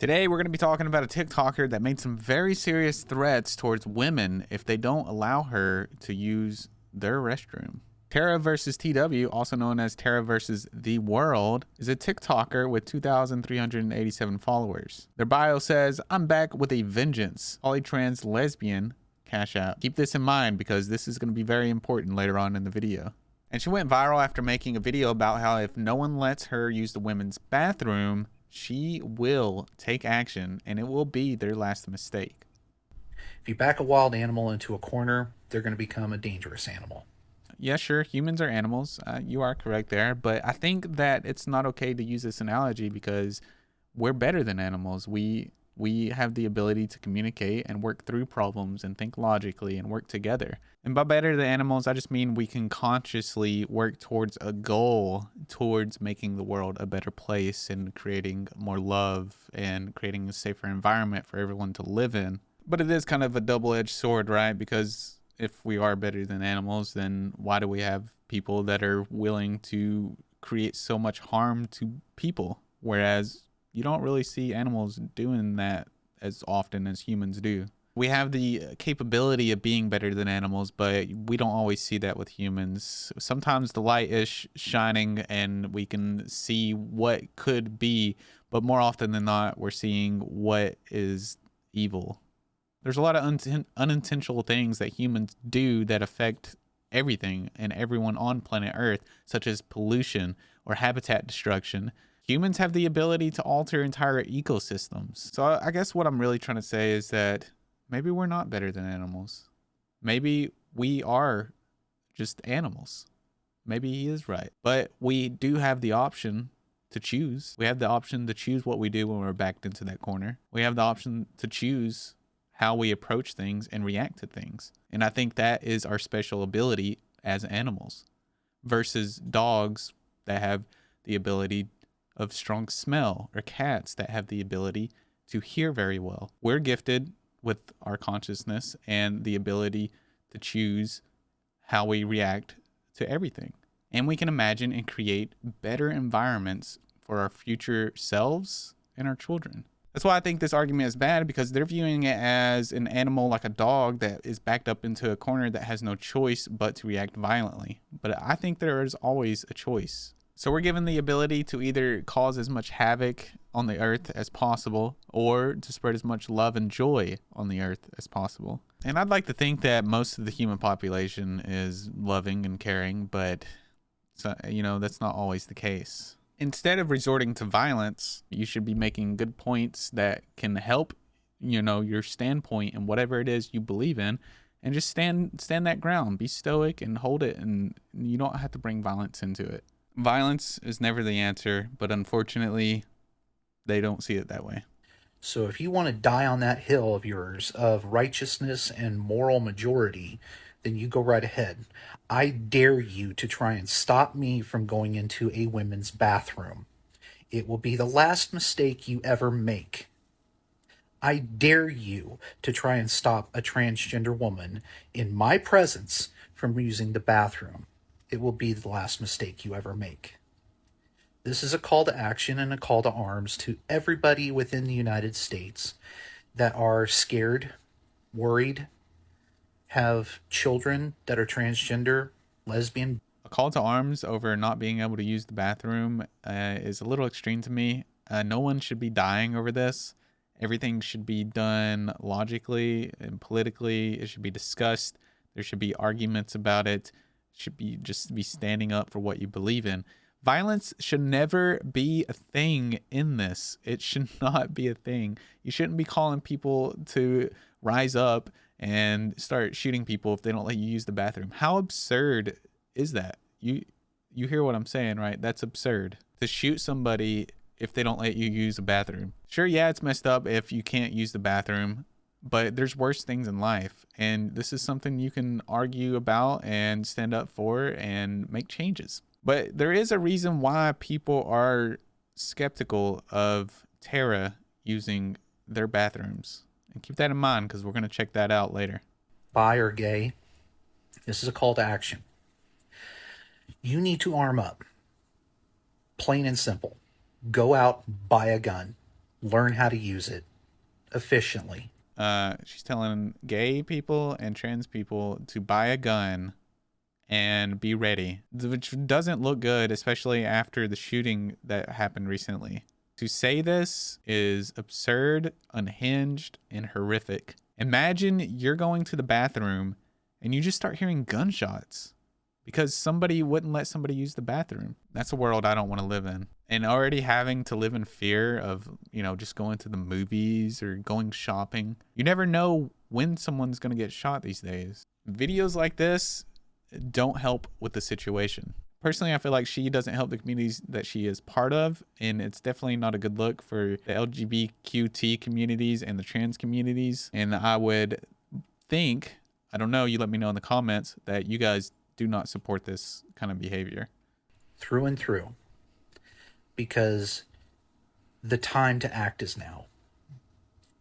Today, we're going to be talking about a TikToker that made some very serious threats towards women if they don't allow her to use their restroom. Tara versus TW, also known as Tara versus the World, is a TikToker with 2,387 followers. Their bio says, "I'm back with a vengeance. Polytrans lesbian, cash out." Keep this in mind because this is going to be very important later on in the video. And she went viral after making a video about how if no one lets her use the women's bathroom, she will take action and it will be their last mistake. If you back a wild animal into a corner, they're going to become a dangerous animal. Yeah, sure, humans are animals. You are correct there. But I think that it's not okay to use this analogy because we're better than animals. We have the ability to communicate and work through problems and think logically and work together. And by better than animals, I just mean we can consciously work towards a goal, towards making the world a better place and creating more love and creating a safer environment for everyone to live in. But it is kind of a double-edged sword, right? Because if we are better than animals, then why do we have people that are willing to create so much harm to people? Whereas you don't really see animals doing that as often as humans do. We have the capability of being better than animals, but we don't always see that with humans. Sometimes the light is shining and we can see what could be, but more often than not, we're seeing what is evil. There's a lot of unintentional things that humans do that affect everything and everyone on planet Earth, such as pollution or habitat destruction. Humans have the ability to alter entire ecosystems. So I guess what I'm really trying to say is that maybe we're not better than animals. Maybe we are just animals. Maybe he is right. But we do have the option to choose. We have the option to choose what we do when we're backed into that corner. We have the option to choose how we approach things and react to things. And I think that is our special ability as animals versus dogs that have the ability of strong smell, or cats that have the ability to hear very well. We're gifted with our consciousness and the ability to choose how we react to everything. And we can imagine and create better environments for our future selves and our children. That's why I think this argument is bad, because they're viewing it as an animal like a dog that is backed up into a corner that has no choice but to react violently. But I think there is always a choice. So we're given the ability to either cause as much havoc on the earth as possible or to spread as much love and joy on the earth as possible. And I'd like to think that most of the human population is loving and caring, but that's not always the case. Instead of resorting to violence, you should be making good points that can help, your standpoint and whatever it is you believe in, and just stand that ground, be stoic and hold it, and you don't have to bring violence into it. Violence is never the answer, but unfortunately, they don't see it that way. So if you want to die on that hill of yours of righteousness and moral majority, then you go right ahead. I dare you to try and stop me from going into a women's bathroom. It will be the last mistake you ever make. I dare you to try and stop a transgender woman in my presence from using the bathroom. It will be the last mistake you ever make. This is a call to action and a call to arms to everybody within the United States that are scared, worried, have children that are transgender, lesbian. A call to arms over not being able to use the bathroom is a little extreme to me. No one should be dying over this. Everything should be done logically and politically. It should be discussed. There should be arguments about it. Should be just be standing up for what you believe in. Violence should never be a thing in this. It should not be a thing. You shouldn't be calling people to rise up and start shooting people if they don't let you use the bathroom. How absurd is that? You hear what I'm saying, right? That's absurd. To shoot somebody if they don't let you use a bathroom. Sure, yeah, it's messed up if you can't use the bathroom, but there's worse things in life, and this is something you can argue about and stand up for and make changes. But there is a reason why people are skeptical of Tara using their bathrooms. And keep that in mind, because we're going to check that out later. Bi or gay, this is a call to action. You need to arm up. Plain and simple. Go out, buy a gun. Learn how to use it efficiently. She's telling gay people and trans people to buy a gun and be ready, which doesn't look good, especially after the shooting that happened recently. To say this is absurd, unhinged, and horrific. Imagine you're going to the bathroom and you just start hearing gunshots because somebody wouldn't let somebody use the bathroom. That's a world I don't want to live in. And already having to live in fear of, just going to the movies or going shopping. You never know when someone's going to get shot these days. Videos like this don't help with the situation. Personally, I feel like she doesn't help the communities that she is part of, and it's definitely not a good look for the LGBTQT communities and the trans communities. And I would think, I don't know, you let me know in the comments, that you guys do not support this kind of behavior. Through and through. Because the time to act is now.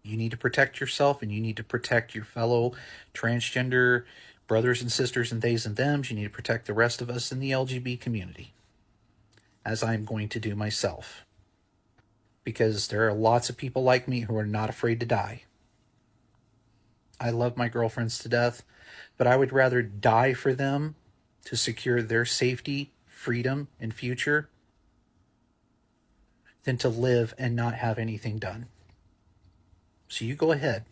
You need to protect yourself, and you need to protect your fellow transgender brothers and sisters and theys and thems. You need to protect the rest of us in the LGBT community, as I'm going to do myself. Because there are lots of people like me who are not afraid to die. I love my girlfriends to death, but I would rather die for them to secure their safety, freedom, and future than to live and not have anything done. So you go ahead.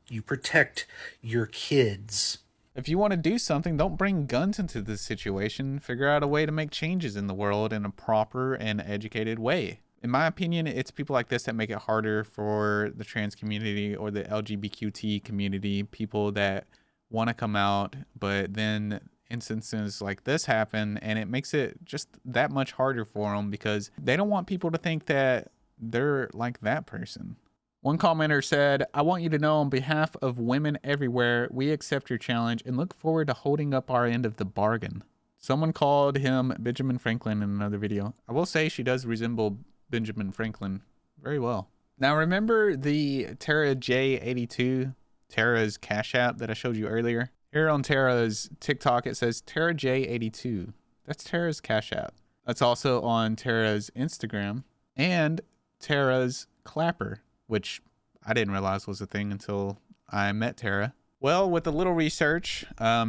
You protect your kids. If you want to do something, don't bring guns into this situation. Figure out a way to make changes in the world in a proper and educated way. In my opinion, it's people like this that make it harder for the trans community or the LGBTQT community, people that want to come out, but then instances like this happen, and it makes it just that much harder for them because they don't want people to think that they're like that person. One commenter said, "I want you to know on behalf of women everywhere, we accept your challenge and look forward to holding up our end of the bargain." Someone called him Benjamin Franklin in another video. I will say she does resemble Benjamin Franklin very well. Now remember the Tara J82, Tara's Cash App that I showed you earlier? Here on Tara's TikTok, it says Tara J82. That's Tara's Cash App. That's also on Tara's Instagram and Tara's Clapper, which I didn't realize was a thing until I met Tara. Well, with a little research,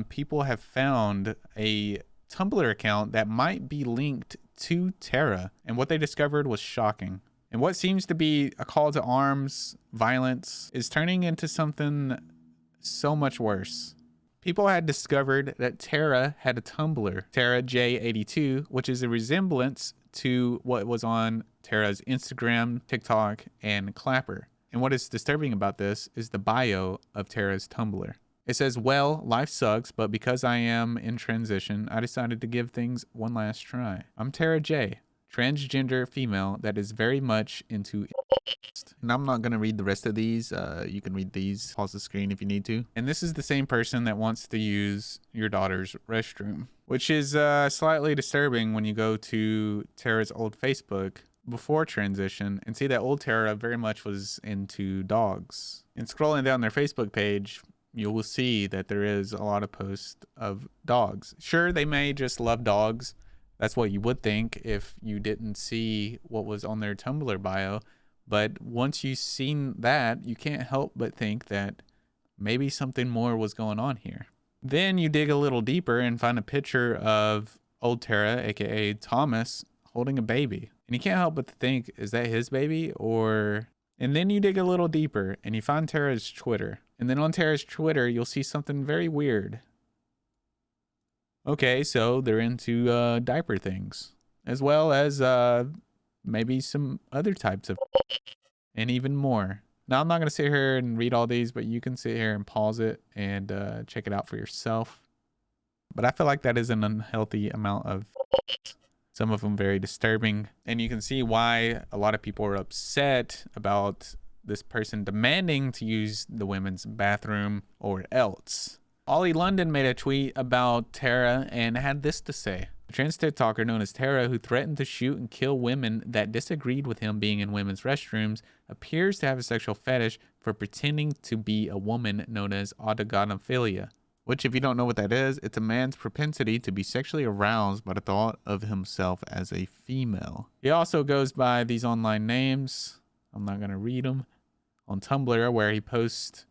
people have found a Tumblr account that might be linked to Tara, and what they discovered was shocking. And what seems to be a call to arms, violence, is turning into something so much worse. People had discovered that Tara had a Tumblr, Tara J82, which is a resemblance to what was on Tara's Instagram, TikTok, and Clapper. And what is disturbing about this is the bio of Tara's Tumblr. It says, "Well, life sucks, but because I am in transition, I decided to give things one last try. I'm Tara J, transgender female that is very much into..." And I'm not going to read the rest of these. You can read these, pause the screen if you need to. And this is the same person that wants to use your daughter's restroom, which is slightly disturbing when you go to Tara's old Facebook before transition and see that old Tara very much was into dogs. And scrolling down their Facebook page, you will see that there is a lot of posts of dogs. Sure, they may just love dogs. That's what you would think if you didn't see what was on their Tumblr bio. But once you've seen that, you can't help but think that maybe something more was going on here. Then you dig a little deeper and find a picture of old Tara, aka Thomas, holding a baby. And you can't help but think, is that his baby? And then you dig a little deeper and you find Tara's Twitter. And then on Tara's Twitter, you'll see something very weird. Okay, so they're into diaper things, as well as maybe some other types of and even more. Now, I'm not going to sit here and read all these, but you can sit here and pause it and check it out for yourself. But I feel like that is an unhealthy amount of some of them very disturbing. And you can see why a lot of people are upset about this person demanding to use the women's bathroom or else. Ollie London made a tweet about Tara and had this to say. A trans TikToker known as Tara, who threatened to shoot and kill women that disagreed with him being in women's restrooms, appears to have a sexual fetish for pretending to be a woman known as autogynephilia. Which, if you don't know what that is, it's a man's propensity to be sexually aroused by the thought of himself as a female. He also goes by these online names. I'm not going to read them. On Tumblr, where he posts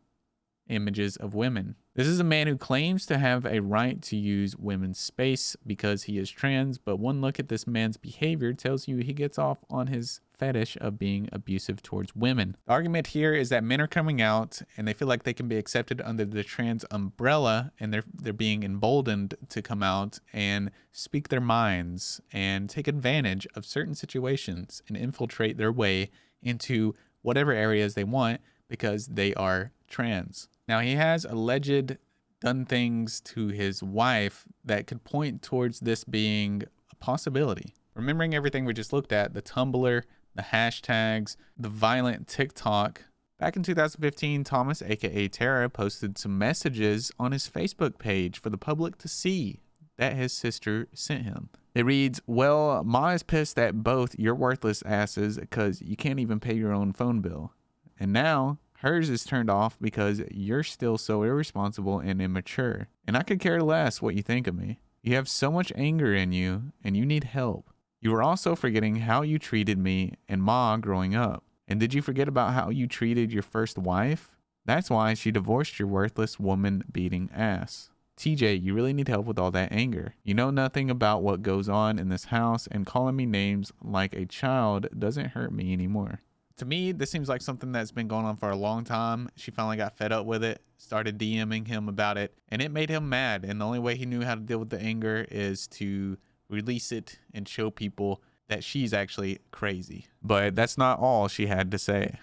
images of women. This is a man who claims to have a right to use women's space because he is trans, but one look at this man's behavior tells you he gets off on his fetish of being abusive towards women. The argument here is that men are coming out and they feel like they can be accepted under the trans umbrella, and they're being emboldened to come out and speak their minds and take advantage of certain situations and infiltrate their way into whatever areas they want because they are trans. Now, he has alleged done things to his wife that could point towards this being a possibility. Remembering everything we just looked at, the Tumblr, the hashtags, the violent TikTok. Back in 2015, Thomas, aka Tara, posted some messages on his Facebook page for the public to see that his sister sent him. It reads, "Well, Ma is pissed at both your worthless asses because you can't even pay your own phone bill. And now hers is turned off because you're still so irresponsible and immature. And I could care less what you think of me. You have so much anger in you and you need help. You were also forgetting how you treated me and Ma growing up. And did you forget about how you treated your first wife? That's why she divorced your worthless woman beating ass. TJ, you really need help with all that anger. You know nothing about what goes on in this house, and calling me names like a child doesn't hurt me anymore." To me, this seems like something that's been going on for a long time. She finally got fed up with it, started DMing him about it, and it made him mad. And the only way he knew how to deal with the anger is to release it and show people that she's actually crazy. But that's not all she had to say.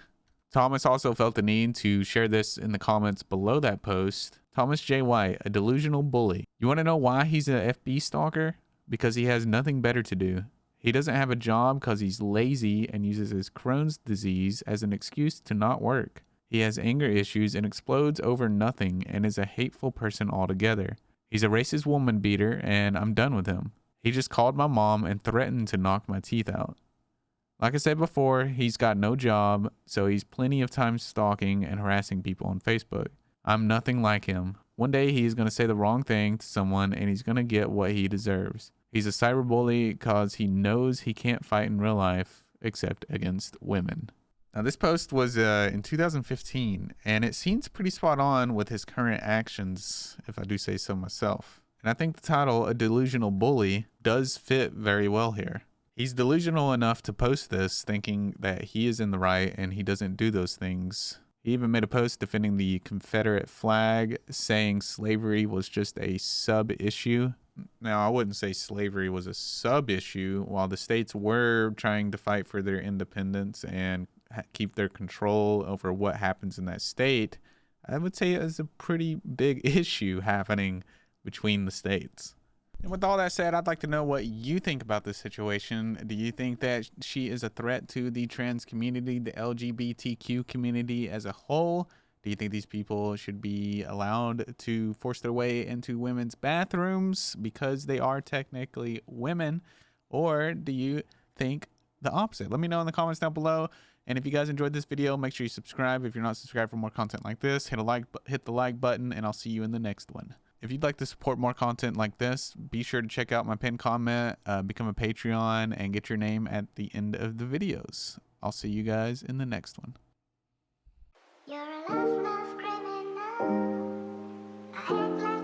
Thomas also felt the need to share this in the comments below that post. Thomas J. White, a delusional bully. You want to know why he's an FB stalker? Because he has nothing better to do. He doesn't have a job because he's lazy and uses his Crohn's disease as an excuse to not work. He has anger issues and explodes over nothing and is a hateful person altogether. He's a racist woman beater and I'm done with him. He just called my mom and threatened to knock my teeth out. Like I said before, he's got no job, so he's plenty of time stalking and harassing people on Facebook. I'm nothing like him. One day he's going to say the wrong thing to someone and he's going to get what he deserves. He's a cyberbully because he knows he can't fight in real life except against women. Now, this post was in 2015, and it seems pretty spot on with his current actions, if I do say so myself. And I think the title, "A Delusional Bully," does fit very well here. He's delusional enough to post this thinking that he is in the right and he doesn't do those things. He even made a post defending the Confederate flag, saying slavery was just a sub-issue. Now, I wouldn't say slavery was a sub-issue. While the states were trying to fight for their independence and keep their control over what happens in that state, I would say it was a pretty big issue happening between the states. And with all that said, I'd like to know what you think about this situation. Do you think that she is a threat to the trans community, the LGBTQ community as a whole? Do you think these people should be allowed to force their way into women's bathrooms because they are technically women? Or do you think the opposite? Let me know in the comments down below. And if you guys enjoyed this video, make sure you subscribe. If you're not subscribed for more content like this, hit the like button, and I'll see you in the next one. If you'd like to support more content like this, be sure to check out my pinned comment, become a Patreon, and get your name at the end of the videos. I'll see you guys in the next one. You're a love criminal. I act like